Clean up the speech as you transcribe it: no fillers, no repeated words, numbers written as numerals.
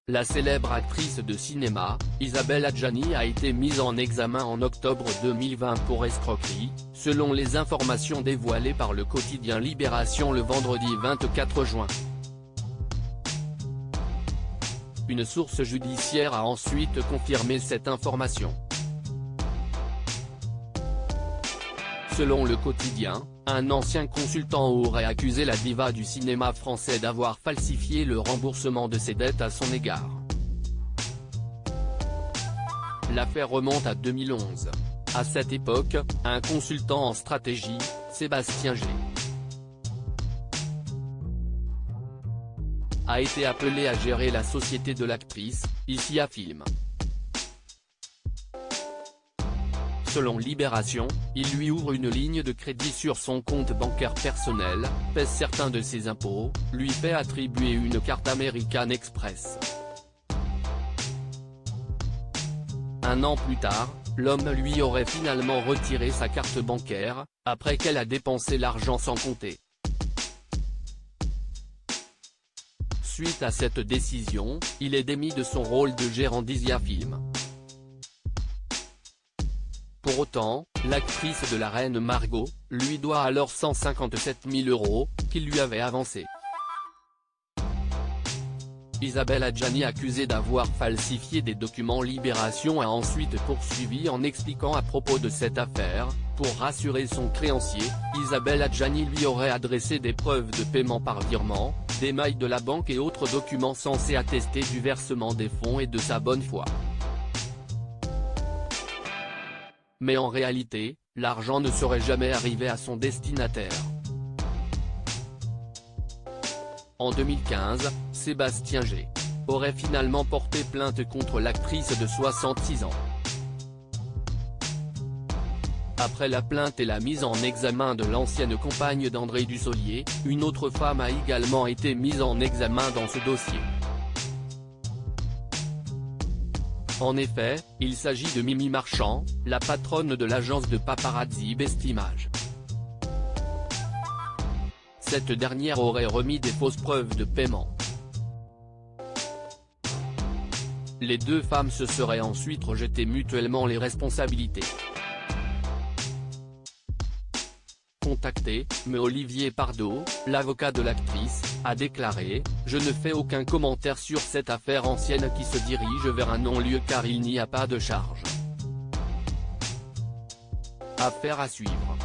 La célèbre actrice de cinéma, Isabelle Adjani a été mise en examen en octobre 2020 pour escroquerie, selon les informations dévoilées par le quotidien Libération le vendredi 24 juin. Une source judiciaire a ensuite confirmé cette information. Selon le quotidien, un ancien consultant aurait accusé la diva du cinéma français d'avoir falsifié le remboursement de ses dettes à son égard. L'affaire remonte à 2011. À cette époque, un consultant en stratégie, Sébastien G., a été appelé à gérer la société de l'actrice, Isia Film. Selon Libération, il lui ouvre une ligne de crédit sur son compte bancaire personnel, paie certains de ses impôts, lui fait attribuer une carte American Express. Un an plus tard, l'homme lui aurait finalement retiré sa carte bancaire, après qu'elle a dépensé l'argent sans compter. Suite à cette décision, il est démis de son rôle de gérant d'Isia Film. Pour autant, l'actrice de La Reine Margot, lui doit alors 157 000 € qu'il lui avait avancés. Isabelle Adjani, accusée d'avoir falsifié des documents, Libération a ensuite poursuivi en expliquant à propos de cette affaire, pour rassurer son créancier, Isabelle Adjani lui aurait adressé des preuves de paiement par virement, des mails de la banque et autres documents censés attester du versement des fonds et de sa bonne foi. Mais en réalité, l'argent ne serait jamais arrivé à son destinataire. En 2015, Sébastien G. aurait finalement porté plainte contre l'actrice de 66 ans. Après la plainte et la mise en examen de l'ancienne compagne d'André Dussolier, une autre femme a également été mise en examen dans ce dossier. En effet, il s'agit de Mimi Marchand, la patronne de l'agence de paparazzi Best Image. Cette dernière aurait remis des fausses preuves de paiement. Les deux femmes se seraient ensuite rejetées mutuellement les responsabilités. Contacté, mais Olivier Pardo, l'avocat de l'actrice, a déclaré « Je ne fais aucun commentaire sur cette affaire ancienne qui se dirige vers un non-lieu car il n'y a pas de charge. » Affaire à suivre.